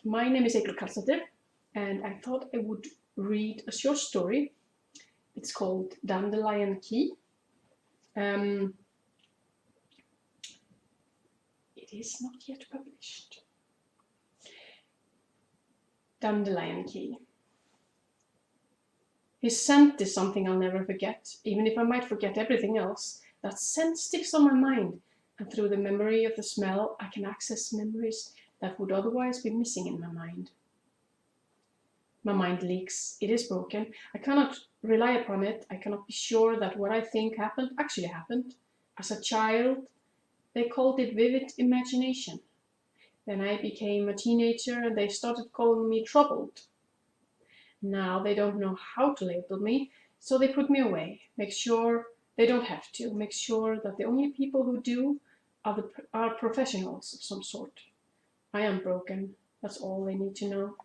My name is Eyglo, and I thought I would read a short story. It's called Dandelion Key. It is not yet published. Dandelion Key. His scent is something I'll never forget, even if I might forget everything else. That scent sticks on my mind, and through the memory of the smell, I can access memories that would otherwise be missing in my mind. My mind leaks. It is broken. I cannot rely upon it. I cannot be sure that what I think happened actually happened. As a child, they called it vivid imagination. Then I became a teenager and they started calling me troubled. Now they don't know how to label me, so they put me away. Make sure they don't have to. Make sure that the only people who do are professionals of some sort. I am broken. That's all they need to know.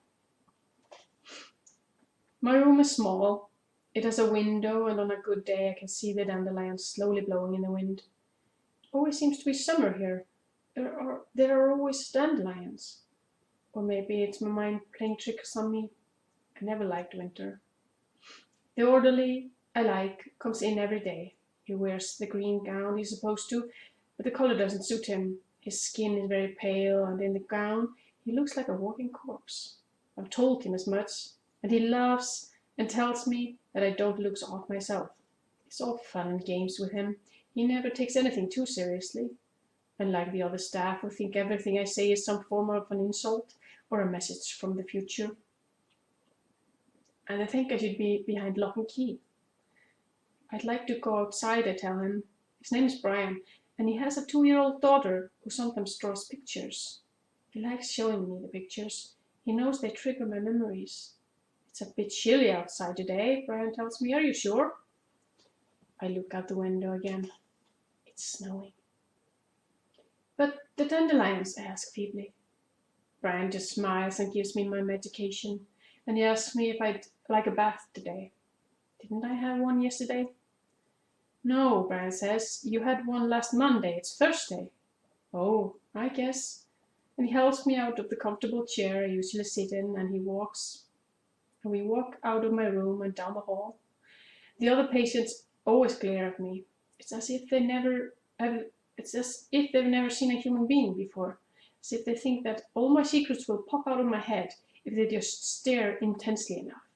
My room is small. It has a window, and on a good day I can see the dandelions slowly blowing in the wind. It always seems to be summer here. There are always dandelions. Or maybe it's my mind playing tricks on me. I never liked winter. The orderly I like comes in every day. He wears the green gown he's supposed to, but the color doesn't suit him. His skin is very pale, and in the gown he looks like a walking corpse. I've told him as much, and he laughs and tells me that I don't look so hot myself. It's all fun and games with him. He never takes anything too seriously. Unlike the other staff who think everything I say is some form of an insult or a message from the future. And I think I should be behind lock and key. I'd like to go outside, I tell him. His name is Brian, and he has a 2-year-old daughter who sometimes draws pictures. He likes showing me the pictures. He knows they trigger my memories. It's a bit chilly outside today, Brian tells me. Are you sure? I look out the window again. It's snowing. But the dandelions, I ask feebly. Brian just smiles and gives me my medication, and he asks me if I'd like a bath today. Didn't I have one yesterday? No, Brian says. You had one last Monday. It's Thursday. Oh, I guess. And he helps me out of the comfortable chair I usually sit in, and we walk out of my room and down the hall. The other patients always glare at me. It's as if they've never seen a human being before. As if they think that all my secrets will pop out of my head if they just stare intensely enough.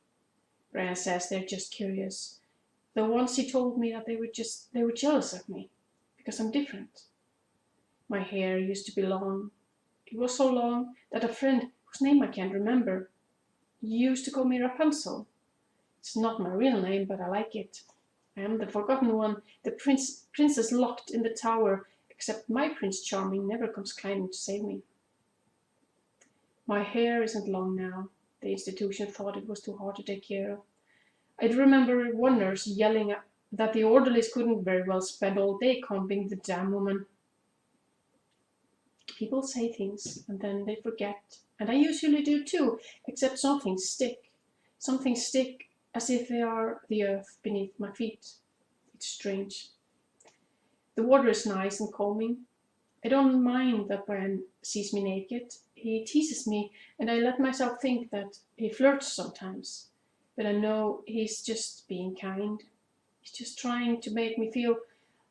Brian says they're just curious. Though once he told me that they were jealous of me because I'm different. My hair used to be long. It was so long that a friend whose name I can't remember used to call me Rapunzel. It's not my real name, but I like it. I am the forgotten one, the princess locked in the tower, except my Prince Charming never comes climbing to save me. My hair isn't long now. The institution thought it was too hard to take care of. I remember one nurse yelling that the orderlies couldn't very well spend all day combing the damn woman. People say things and then they forget, and I usually do too, except some things stick. Some things stick as if they are the earth beneath my feet. It's strange. The water is nice and calming. I don't mind that Brian sees me naked. He teases me, and I let myself think that he flirts sometimes. But I know he's just being kind. He's just trying to make me feel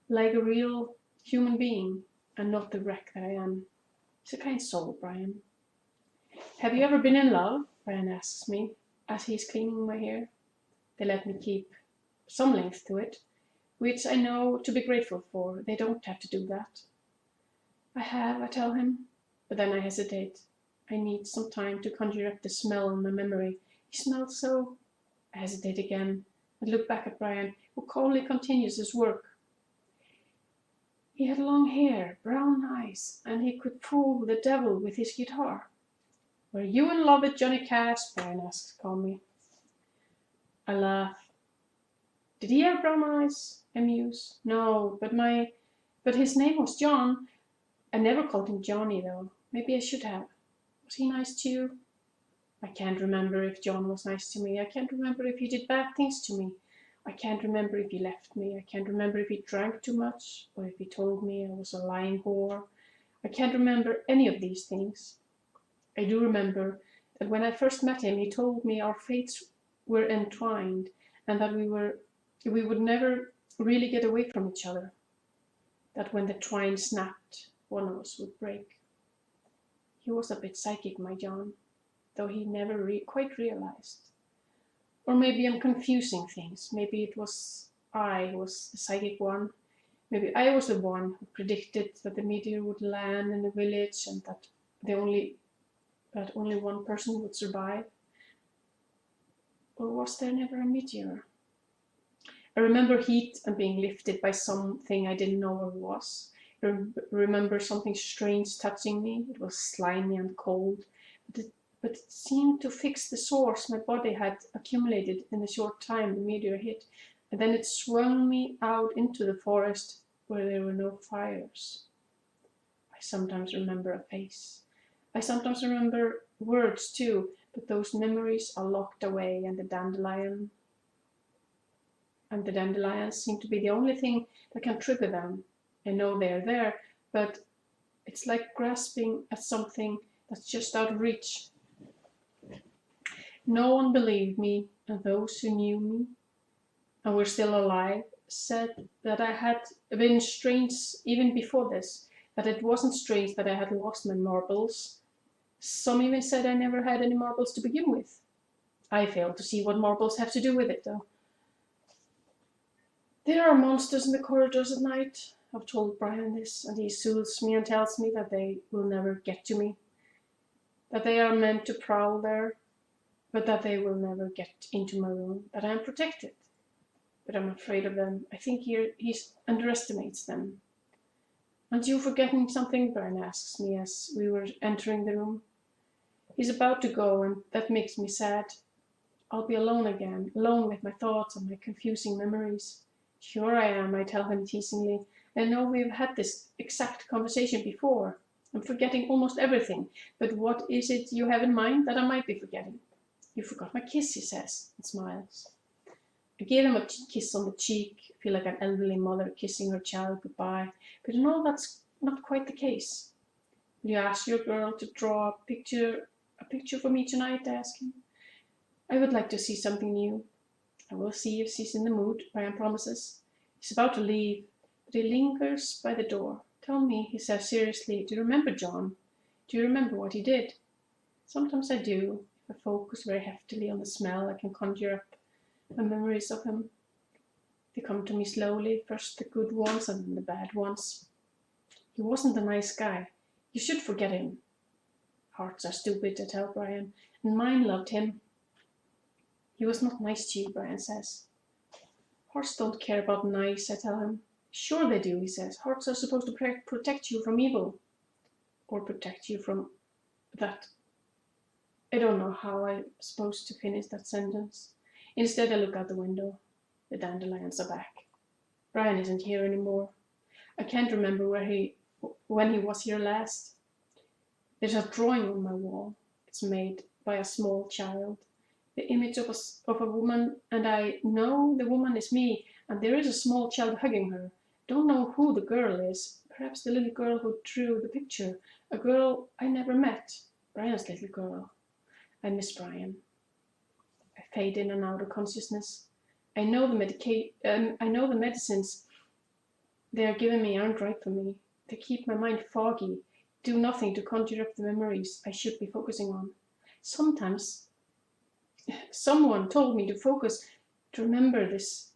like a real human being and not the wreck that I am. He's a kind soul, Brian. Have you ever been in love? Brian asks me as he's cleaning my hair. They let me keep some length to it, which I know to be grateful for. They don't have to do that. I have, I tell him, but then I hesitate. I need some time to conjure up the smell in my memory. He smells so. I hesitate again and look back at Brian, who calmly continues his work. He had long hair, brown eyes, and he could fool the devil with his guitar. Were you in love with Johnny Cash? Brian asks calmly. I laugh. Did he have brown eyes? I muse. No, but his name was John. I never called him Johnny, though. Maybe I should have. Was he nice to you? I can't remember if John was nice to me. I can't remember if he did bad things to me. I can't remember if he left me. I can't remember if he drank too much, or if he told me I was a lying whore. I can't remember any of these things. I do remember that when I first met him, he told me our fates were entwined and that we would never really get away from each other. That when the twine snapped, one of us would break. He was a bit psychic, my John, though he never quite realized. Or maybe I'm confusing things. Maybe it was I who was the psychic one. Maybe I was the one who predicted that the meteor would land in the village and that only one person would survive. Or was there never a meteor? I remember heat and being lifted by something I didn't know what it was. I remember something strange touching me. It was slimy and cold, but it seemed to fix the sores my body had accumulated in the short time the meteor hit, and then it swung me out into the forest where there were no fires. I sometimes remember a face. I sometimes remember words too, but those memories are locked away, and the dandelions seem to be the only thing that can trigger them. I know they're there, but it's like grasping at something that's just out of reach. No one believed me, and those who knew me and were still alive said that I had been strange even before this, that it wasn't strange that I had lost my marbles. Some even said I never had any marbles to begin with. I failed to see what marbles have to do with it, though. There are monsters in the corridors at night. I've told Brian this, and he soothes me and tells me that they will never get to me, that they are meant to prowl there, but that they will never get into my room, that I am protected. But I'm afraid of them. I think he underestimates them. Aren't you forgetting something? Brian asks me as we were entering the room. He's about to go, and that makes me sad. I'll be alone again, alone with my thoughts and my confusing memories. Sure I am, I tell him teasingly. I know we've had this exact conversation before. I'm forgetting almost everything, but what is it you have in mind that I might be forgetting? You forgot my kiss, he says, and smiles. I gave him a kiss on the cheek, feel like an elderly mother kissing her child goodbye, but you know that's not quite the case. Will you ask your girl to draw a picture for me tonight? I ask him. I would like to see something new. I will see if she's in the mood, Brian promises. He's about to leave, but he lingers by the door. Tell me, he says seriously, do you remember John? Do you remember what he did? Sometimes I do. If I focus very heftily on the smell, I can conjure up my memories of him. They come to me slowly, first the good ones and then the bad ones. He wasn't a nice guy. You should forget him. Hearts are stupid, I tell Brian, and mine loved him. He was not nice to you, Brian says. Hearts don't care about nice, I tell him. Sure they do, he says. Hearts are supposed to protect you from evil. Or protect you from that. I don't know how I'm supposed to finish that sentence. Instead, I look out the window. The dandelions are back. Brian isn't here anymore. I can't remember when he was here last. There's a drawing on my wall. It's made by a small child. The image of a woman, and I know the woman is me, and there is a small child hugging her. Don't know who the girl is. Perhaps the little girl who drew the picture. A girl I never met. Brian's little girl. I miss Brian. I fade in and out of consciousness. I know the medicines they are giving me aren't right for me. They keep my mind foggy, do nothing to conjure up the memories I should be focusing on. Sometimes someone told me to focus, to remember this,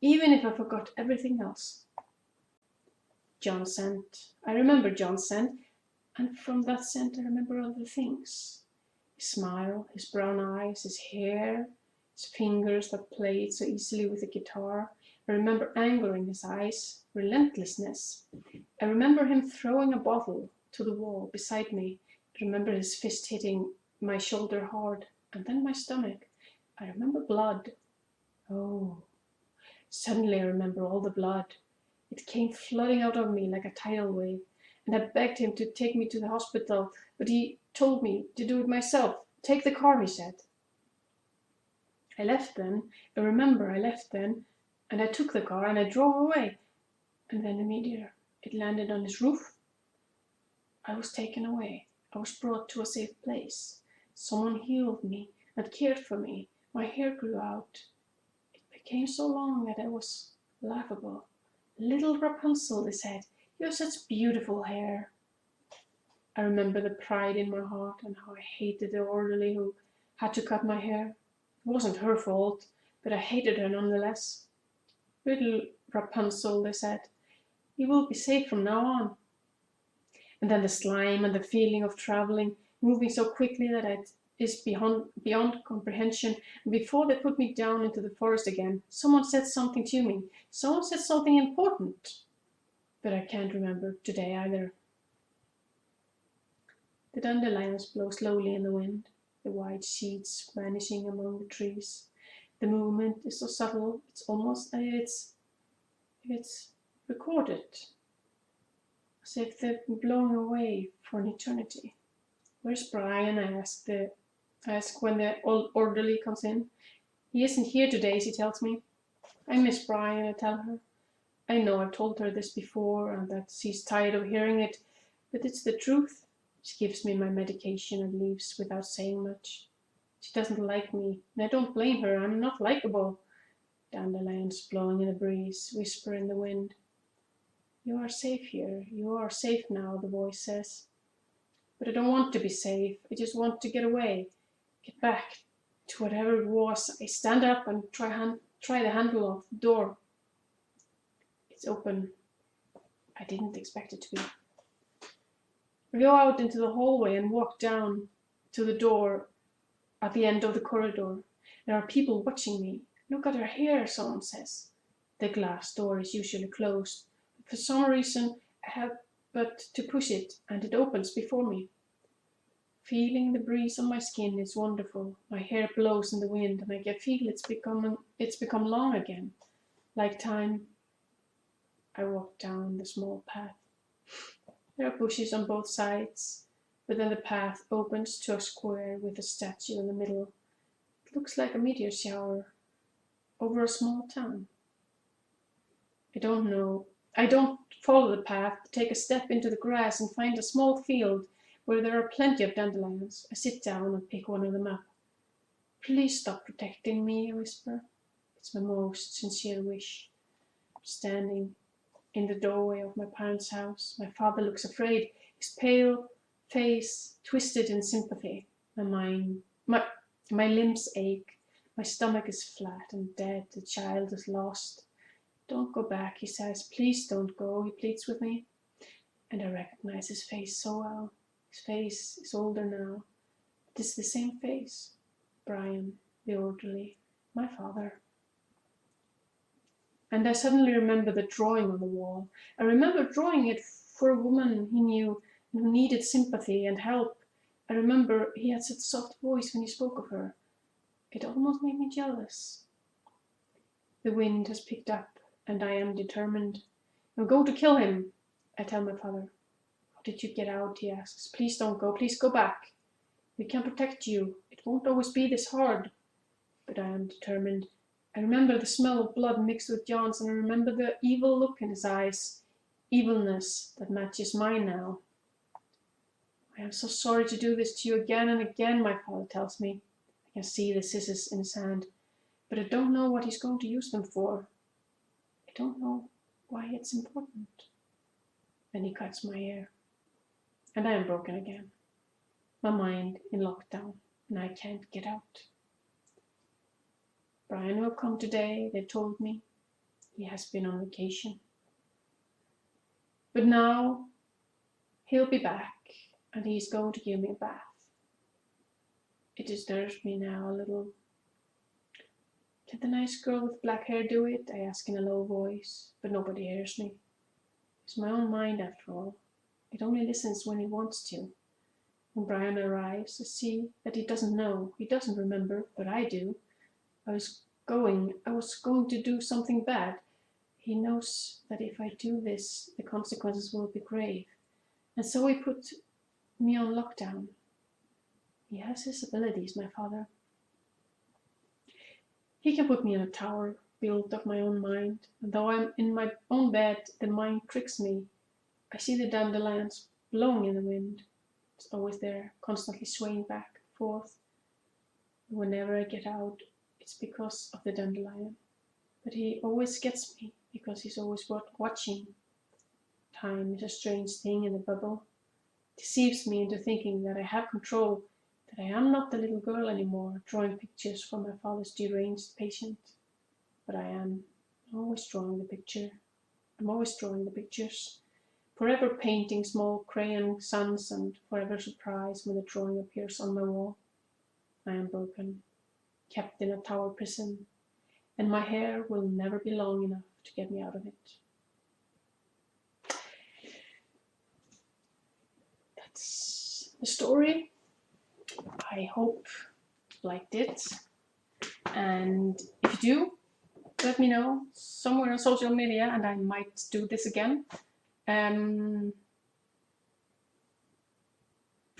even if I forgot everything else. John's scent. I remember John's scent, and from that scent I remember other things. His smile, his brown eyes, his hair, his fingers that played so easily with the guitar. I remember anger in his eyes, relentlessness. I remember him throwing a bottle to the wall beside me. I remember his fist hitting my shoulder hard, and then my stomach. I remember blood. Oh, suddenly I remember all the blood. It came flooding out of me like a tidal wave, and I begged him to take me to the hospital, but he told me to do it myself. Take the car, he said. I left then. I remember I left then, and I took the car and I drove away. And then the meteor, it landed on his roof. I was taken away. I was brought to a safe place. Someone healed me and cared for me. My hair grew out. It became so long that I was laughable. Little Rapunzel, they said, you have such beautiful hair. I remember the pride in my heart and how I hated the orderly who had to cut my hair. It wasn't her fault, but I hated her nonetheless. Little Rapunzel, they said, you will be safe from now on. And then the slime and the feeling of traveling, moving so quickly that it is beyond comprehension. And before they put me down into the forest again, someone said something to me. Someone said something important. But I can't remember today either. The dandelions blow slowly in the wind, the white sheets vanishing among the trees. The movement is so subtle, it's almost as if it's recorded, as if they've been blown away for an eternity. Where's Brian? I ask when the orderly comes in. He isn't here today, she tells me. I miss Brian, I tell her. I know I've told her this before and that she's tired of hearing it, but it's the truth. She gives me my medication and leaves without saying much. She doesn't like me, and I don't blame her. I'm not likable. Dandelions blowing in the breeze, whisper in the wind. You are safe here. You are safe now, the voice says. But I don't want to be safe. I just want to get away, get back to whatever it was. I stand up and try the handle of the door. It's open. I didn't expect it to be. I go out into the hallway and walk down to the door at the end of the corridor. There are people watching me. Look at her hair, someone says. The glass door is usually closed, but for some reason I have but to push it and it opens before me. Feeling the breeze on my skin is wonderful. My hair blows in the wind and I can feel it's become long again, like time. I walk down the small path. There are bushes on both sides, but then the path opens to a square with a statue in the middle. It looks like a meteor shower over a small town. I don't follow the path, take a step into the grass and find a small field where there are plenty of dandelions. I sit down and pick one of them up. Please stop protecting me, I whisper. It's my most sincere wish. I'm standing in the doorway of my parents' house. My father looks afraid, his pale face twisted in sympathy. My limbs ache. My stomach is flat and dead. The child is lost. Don't go back, he says. Please don't go, he pleads with me. And I recognize his face so well. His face is older now. It is the same face. Brian, the orderly, my father. And I suddenly remember the drawing on the wall. I remember drawing it for a woman he knew who needed sympathy and help. I remember he had such a soft voice when he spoke of her. It almost made me jealous. The wind has picked up and I am determined. I'm going to kill him, I tell my father. How did you get out, he asks. Please don't go, please go back. We can protect you. It won't always be this hard. But I am determined. I remember the smell of blood mixed with John's, and I remember the evil look in his eyes, evilness that matches mine now. I am so sorry to do this to you again and again, my father tells me. I can see the scissors in his hand, but I don't know what he's going to use them for. I don't know why it's important. Then he cuts my hair, and I am broken again. My mind in lockdown, and I can't get out. Brian will come today, they told me. He has been on vacation. But now he'll be back and he's going to give me a bath. It disturbs me now a little. Can the nice girl with black hair do it? I ask in a low voice, but nobody hears me. It's my own mind after all. It only listens when it wants to. When Brian arrives, I see that he doesn't know, he doesn't remember, but I do. I was going to do something bad. He knows that if I do this, the consequences will be grave. And so he put me on lockdown. He has his abilities, my father. He can put me in a tower built of my own mind. And though I'm in my own bed, the mind tricks me. I see the dandelions blowing in the wind. It's always there, constantly swaying back and forth. Whenever I get out, it's because of the dandelion. But he always gets me, because he's always watching. Time is a strange thing in a bubble. It deceives me into thinking that I have control, that I am not the little girl anymore, drawing pictures for my father's deranged patient. But I am always drawing the picture. I'm always drawing the pictures. Forever painting small crayon suns, and forever surprised when the drawing appears on my wall. I am broken, kept in a tower prison, and my hair will never be long enough to get me out of it. That's the story. I hope you liked it. And if you do, let me know somewhere on social media and I might do this again.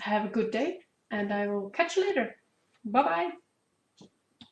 Have a good day and I will catch you later. Bye bye.